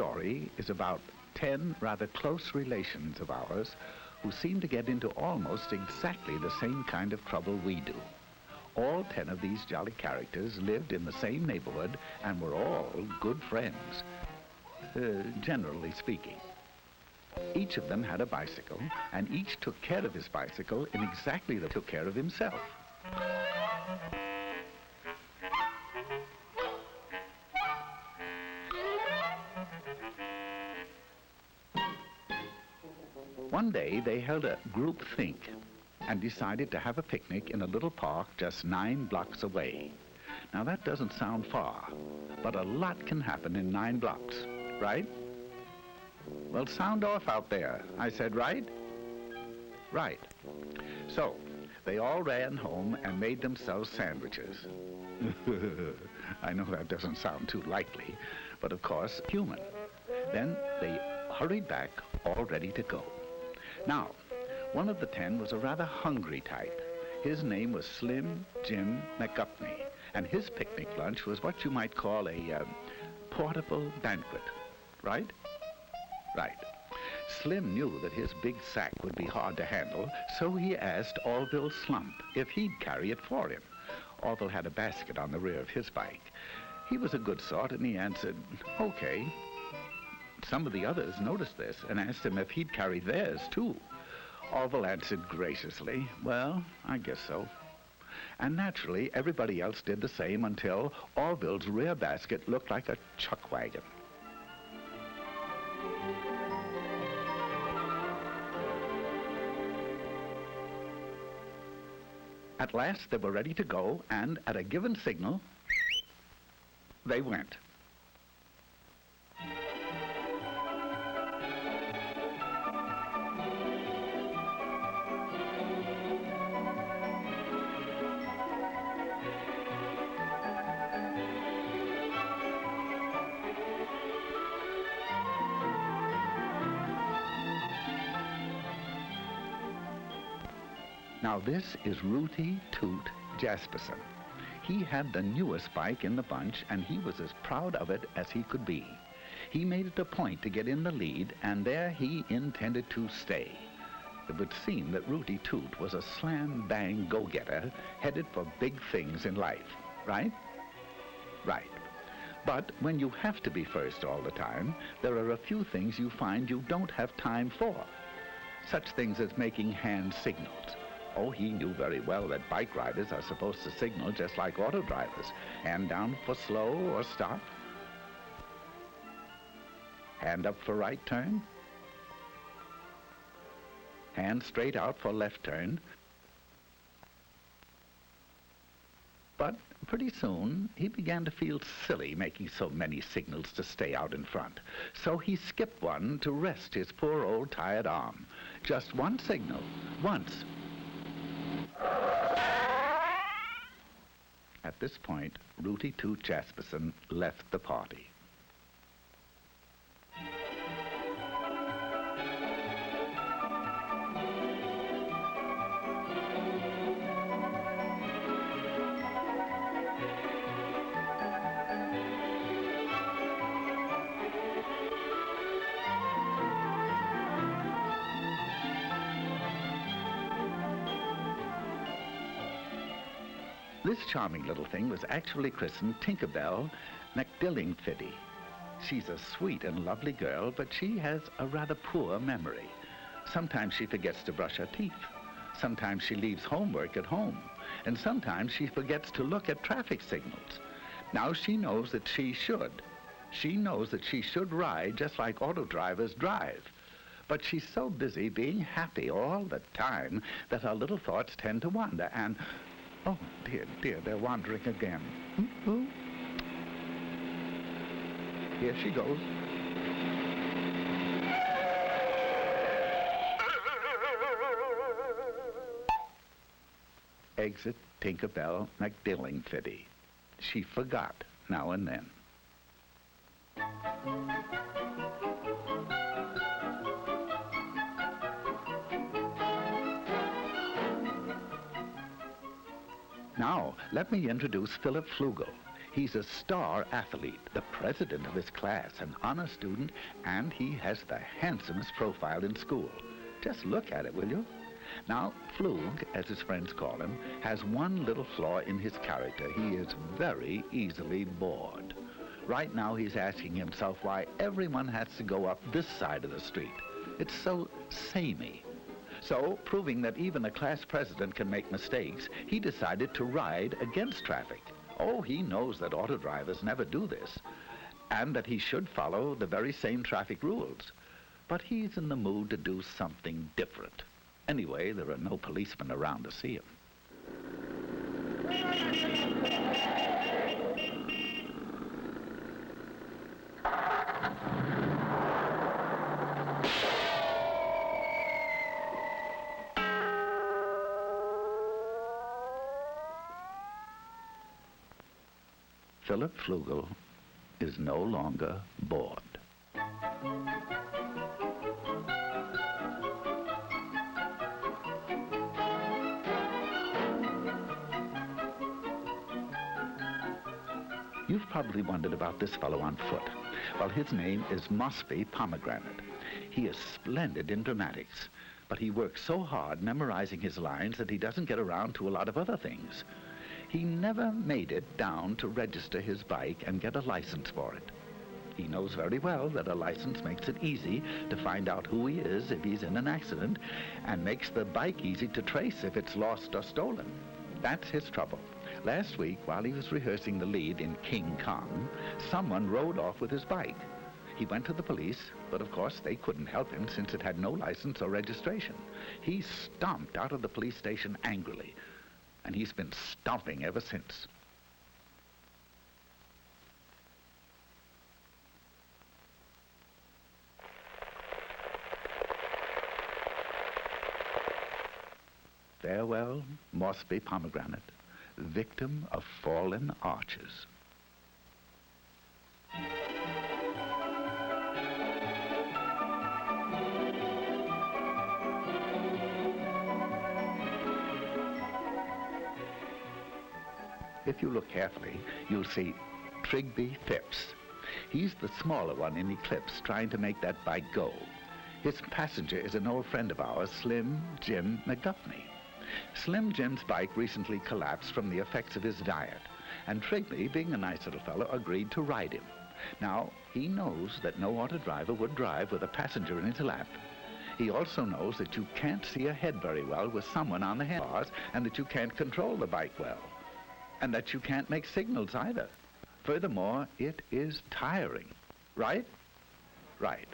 story is about 10 rather close relations of ours who seem to get into almost exactly the same kind of trouble we do. All 10 of these jolly characters lived in the same neighborhood and were all good friends, generally speaking. Each of them had a bicycle, and each took care of his bicycle in exactly the way he took care of himself. One day they held a group think and decided to have a picnic in a little park just 9 blocks away. Now that doesn't sound far, but a lot can happen in 9 blocks, right? Well, sound off out there. I said, right? Right. So, they all ran home and made themselves sandwiches. I know that doesn't sound too likely, but of course, human. Then they hurried back, all ready to go. Now, one of the 10 was a rather hungry type. His name was Slim Jim McGupney, and his picnic lunch was what you might call a portable banquet, right? Right. Slim knew that his big sack would be hard to handle, so he asked Orville Slump if he'd carry it for him. Orville had a basket on the rear of his bike. He was a good sort, and he answered, okay. Some of the others noticed this and asked him if he'd carry theirs, too. Orville answered graciously, well, I guess so. And naturally, everybody else did the same until Orville's rear basket looked like a chuck wagon. At last, they were ready to go, and at a given signal, they went. Now this is Rooty Toot Jasperson. He had the newest bike in the bunch, and he was as proud of it as he could be. He made it a point to get in the lead, and there he intended to stay. It would seem that Rooty Toot was a slam-bang go-getter headed for big things in life, right? Right. But when you have to be first all the time, there are a few things you find you don't have time for. Such things as making hand signals. Oh, he knew very well that bike riders are supposed to signal just like auto drivers. Hand down for slow or stop. Hand up for right turn. Hand straight out for left turn. But pretty soon, he began to feel silly making so many signals to stay out in front. So he skipped one to rest his poor old tired arm. Just one signal, once. At this point, Rooty Toot Jasperson left the party. This charming little thing was actually christened Tinkerbell McDillingfiddy. She's a sweet and lovely girl, but she has a rather poor memory. Sometimes she forgets to brush her teeth. Sometimes she leaves homework at home. And sometimes she forgets to look at traffic signals. Now she knows that she should. She knows that she should ride just like auto drivers drive. But she's so busy being happy all the time that her little thoughts tend to wander and... Oh, dear, dear, they're wandering again. Here she goes. Exit Tinkerbell McDillingfiddy. She forgot now and then. Now, let me introduce Philip Flugel. He's a star athlete, the president of his class, an honor student, and he has the handsomest profile in school. Just look at it, will you? Now, Flug, as his friends call him, has one little flaw in his character. He is very easily bored. Right now, he's asking himself why everyone has to go up this side of the street. It's so samey. So, proving that even a class president can make mistakes, he decided to ride against traffic. Oh, he knows that auto drivers never do this, and that he should follow the very same traffic rules. But he's in the mood to do something different. Anyway, there are no policemen around to see him. Philip Flugel is no longer bored. You've probably wondered about this fellow on foot. Well, his name is Mosby Pomegranate. He is splendid in dramatics, but he works so hard memorizing his lines that he doesn't get around to a lot of other things. He never made it down to register his bike and get a license for it. He knows very well that a license makes it easy to find out who he is if he's in an accident, and makes the bike easy to trace if it's lost or stolen. That's his trouble. Last week, while he was rehearsing the lead in King Kong, someone rode off with his bike. He went to the police, but of course they couldn't help him since it had no license or registration. He stomped out of the police station angrily, and he's been stomping ever since. Farewell, Mosby Pomegranate, victim of fallen arches. If you look carefully, you'll see Trigby Phipps. He's the smaller one in Eclipse, trying to make that bike go. His passenger is an old friend of ours, Slim Jim McGuffney. Slim Jim's bike recently collapsed from the effects of his diet, and Trigby, being a nice little fellow, agreed to ride him. Now, he knows that no auto driver would drive with a passenger in his lap. He also knows that you can't see ahead very well with someone on the handlebars, and that you can't control the bike well, and that you can't make signals either. Furthermore, it is tiring. Right? Right.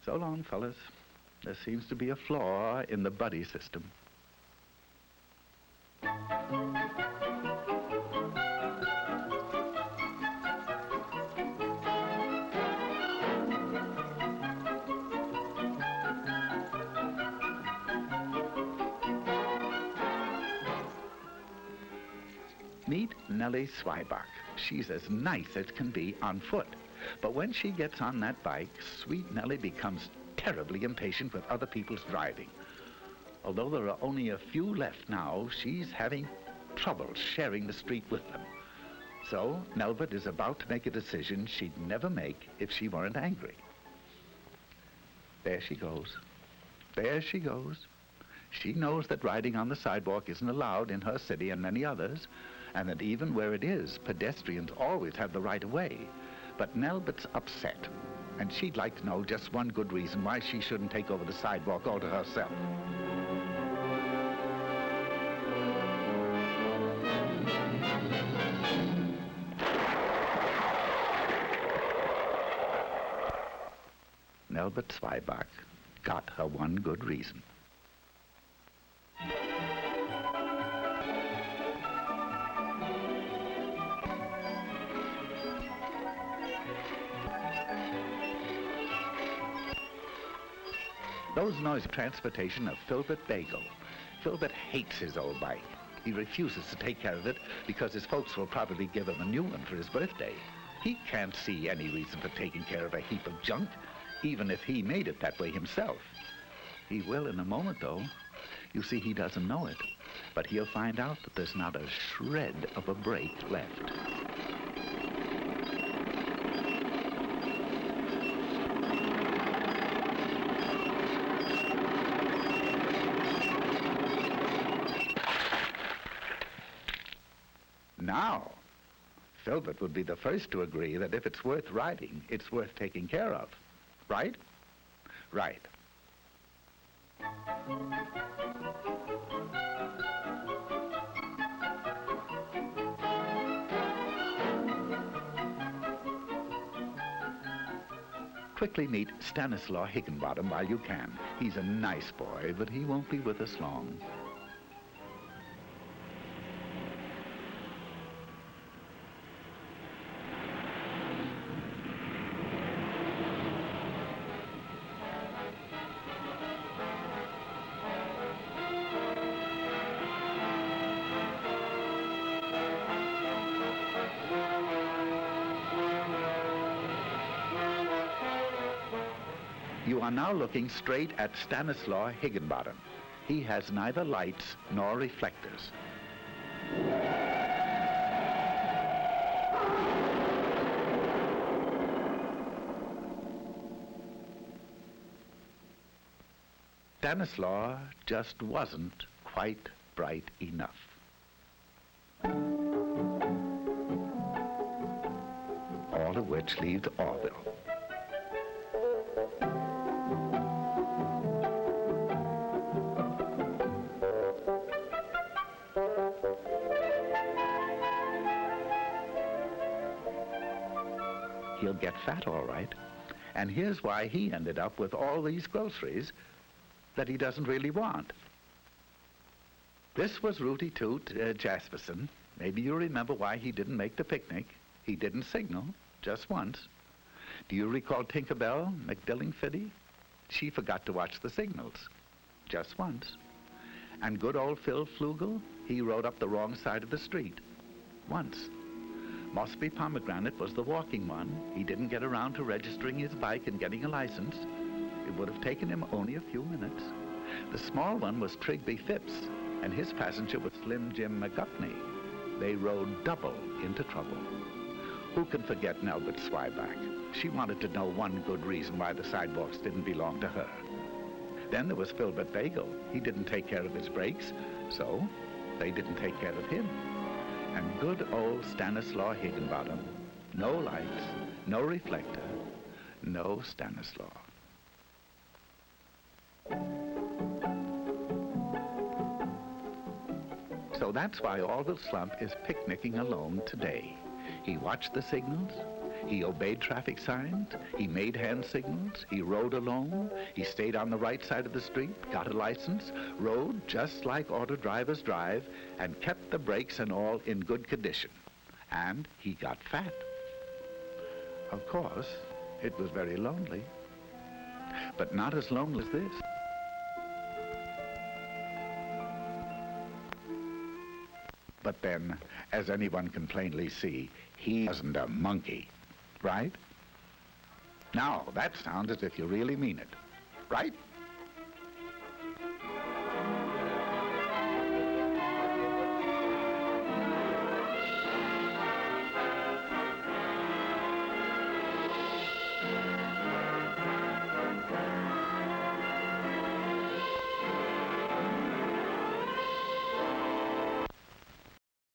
So long, fellas. There seems to be a flaw in the buddy system. Meet Nellie Zweiback. She's as nice as can be on foot. But when she gets on that bike, sweet Nellie becomes terribly impatient with other people's driving. Although there are only a few left now, she's having trouble sharing the street with them. So Nelbert is about to make a decision she'd never make if she weren't angry. There she goes. There she goes. She knows that riding on the sidewalk isn't allowed in her city and many others, and that even where it is, pedestrians always have the right of way. But Nelbert's upset, and she'd like to know just one good reason why she shouldn't take over the sidewalk all to herself. Nelbert Zweiback got her one good reason. Those noise transportation of Filbert Bagel. Filbert hates his old bike. He refuses to take care of it because his folks will probably give him a new one for his birthday. He can't see any reason for taking care of a heap of junk, even if he made it that way himself. He will in a moment, though. You see, he doesn't know it, but he'll find out that there's not a shred of a brake left. Now, Filbert would be the first to agree that if it's worth riding, it's worth taking care of. Right? Right. Quickly meet Stanislaw Higginbottom while you can. He's a nice boy, but he won't be with us long. You are now looking straight at Stanislaw Higginbottom. He has neither lights nor reflectors. Stanislaw just wasn't quite bright enough. All of which leaves Orville. He'll get fat, all right. And here's why he ended up with all these groceries that he doesn't really want. This was Rooty Toot Jasperson. Maybe you remember why he didn't make the picnic. He didn't signal, just once. Do you recall Tinkerbell McDillingfiddy? She forgot to watch the signals, just once. And good old Phil Flugel, he rode up the wrong side of the street, once. Mossby Pomegranate was the walking one. He didn't get around to registering his bike and getting a license. It would have taken him only a few minutes. The small one was Trigby Phipps, and his passenger was Slim Jim McGuffney. They rode double into trouble. Who can forget Nelbert Swyback? She wanted to know one good reason why the sidewalks didn't belong to her. Then there was Filbert Bagel. He didn't take care of his brakes, so they didn't take care of him. And good old Stanislaw Higginbottom. No lights, no reflector, no Stanislaw. So that's why Orville Slump is picnicking alone today. He watched the signals, he obeyed traffic signs, he made hand signals, he rode alone, he stayed on the right side of the street, got a license, rode just like auto drivers drive, and kept the brakes and all in good condition. And he got fat. Of course, it was very lonely, but not as lonely as this. But then, as anyone can plainly see, he wasn't a monkey, right? Now, that sounds as if you really mean it, right?